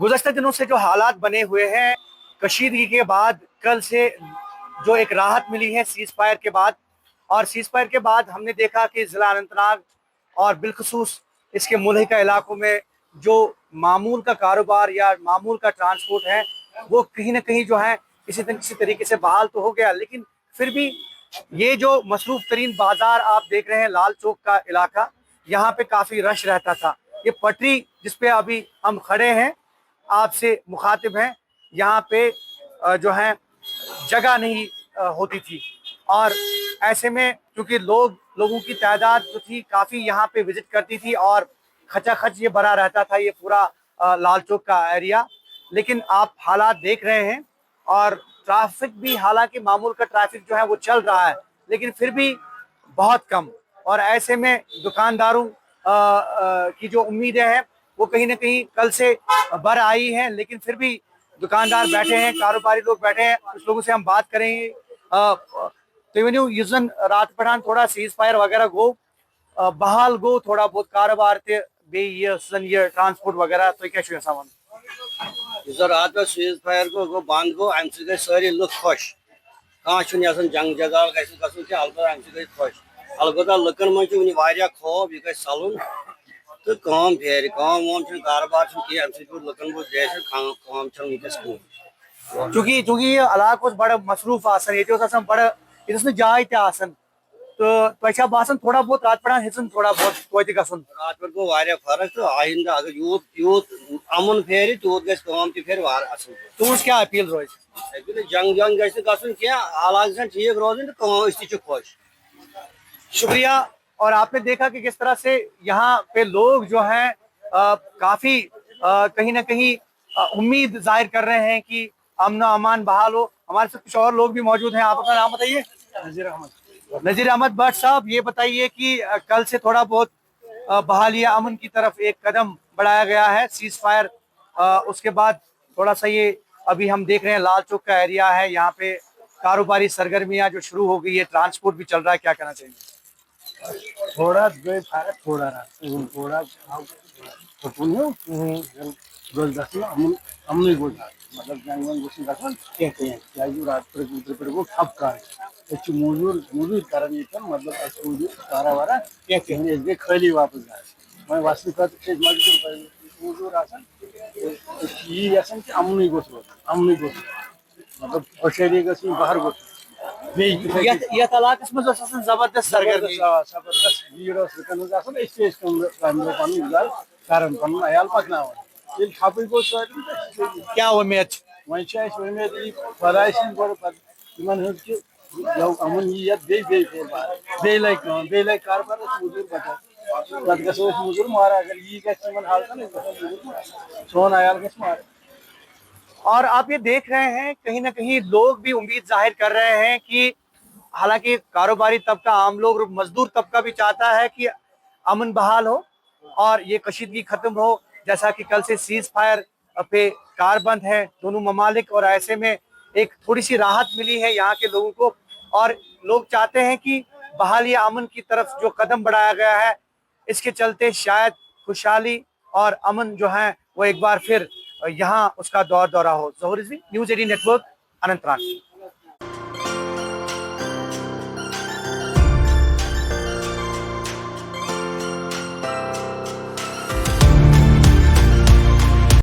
गुज़श्ता दिनों से जो हालात बने हुए हैं, कशीदगी के बाद कल से जो एक राहत मिली है सीज़ फायर के बाद, और सीज़ फायर के बाद हमने देखा कि ज़िला अनंतनाग और बिलखुसूस इसके मुल्हिका इलाकों में जो मामूल का कारोबार या मामूल का ट्रांसपोर्ट है वो कहीं ना कहीं जो है किसी तरीके से बहाल तो हो गया, लेकिन फिर भी ये जो मसरूफ़ तरीन बाज़ार आप देख रहे हैं लाल चौक का इलाका, यहाँ पे काफ़ी रश रहता था। ये पटरी जिस पे अभी हम खड़े हैं आपसे मुखातिब हैं, यहाँ पे जो है जगह नहीं होती थी, और ऐसे में क्योंकि लोगों की तादाद जो थी काफ़ी यहाँ पे विजिट करती थी और खचाखच ये भरा रहता था ये पूरा लाल चौक का एरिया। लेकिन आप हालात देख रहे हैं और ट्रैफिक भी, हालांकि मामूल का ट्रैफिक जो है वो चल रहा है लेकिन फिर भी बहुत कम, और ऐसे में दुकानदारों की जो उम्मीदें हैं वो कहीं ना कहीं कल से बर आई हैं, लेकिन फिर भी दुकानदार बैठे हैं, कारोबारी लोग बैठे हैं। कुछ लोगों से हम बात करेंगे। तो युजन रात पठान थोड़ा सीज फायर वगैरह गो बहाल गो थोड़ा बहुत कारोबार ते ये ट्रांसपोर्ट वगैरह तो क्या सामान रात पे सीज फायर गो बंद गो अम गई सारी लुक खुश कह जंग जगह गल अम गई खुश अलबत् लुकन मन खौफ यह गई सलुन तो कम फेर कम कारोबार कह लुकन गो जैसे कम वस चूंकि ये इलाक बड़ा मसरूफ बड़ा ये जाय तो बसान थोड़ा बहुत रात पड़ा हेचन थोड़ा बहुत तोत गसन रात पे गो फर्क तो आइंदा अगर यूत यूत अमन फेर तूत गम फेर असल तुज क्या अपील रोज जंग जंग गया हालात ठीक रोजन तो खुश। शुक्रिया। और आपने देखा कि किस तरह से यहाँ पे लोग जो हैं काफी कहीं ना कहीं उम्मीद जाहिर कर रहे हैं कि अमन अमान बहाल हो। हमारे साथ कुछ और लोग भी मौजूद हैं। आप अपना नाम बताइए। नजीर अहमद भट्ट साहब, ये बताइए कि कल से थोड़ा बहुत बहालिया अमन की तरफ एक कदम बढ़ाया गया है सीज फायर, उसके बाद थोड़ा सा ये अभी हम देख रहे हैं लाल चौक का एरिया है, यहाँ पे कारोबारी सरगर्मियां जो शुरू हो गई है, ट्रांसपोर्ट भी चल रहा है, क्या कहना चाहिए? थोड़ा गए फारक थोड़ा थोड़ा हमने बोला मतलब जंगल कहते हैं क्या जो रात पर वो ठप का मजूर कारण मतलब मजूर तारा वारा कहते हैं खाली वापस जाए मैं वास्तविक मजूर कि अमन गोस मतलब खुशहाली गई बाहर गोस जबरदस्त सरगर्मी अयाल पकन खप गो क्या उम्मीद वह खुदा कि अमन बे लग कारबार मजूर बचा पे मजूर मारा अगर यह हालत सोन अयाल ग मारे। और आप ये देख रहे हैं कहीं ना कहीं लोग भी उम्मीद जाहिर कर रहे हैं कि हालांकि कारोबारी तबका, आम लोग, मजदूर तबका भी चाहता है कि अमन बहाल हो और ये कशीदगी खत्म हो, जैसा कि कल से सीज फायर पे कार बंद है दोनों ममालिक, और ऐसे में एक थोड़ी सी राहत मिली है यहाँ के लोगों को, और लोग चाहते हैं कि बहालिया अमन की तरफ जो कदम बढ़ाया गया है इसके चलते शायद खुशहाली और अमन जो है वो एक बार फिर यहाँ उसका दौरा हो। ज़ोहर रिजवी, न्यूज़ 18 नेटवर्क, अनंतनाग।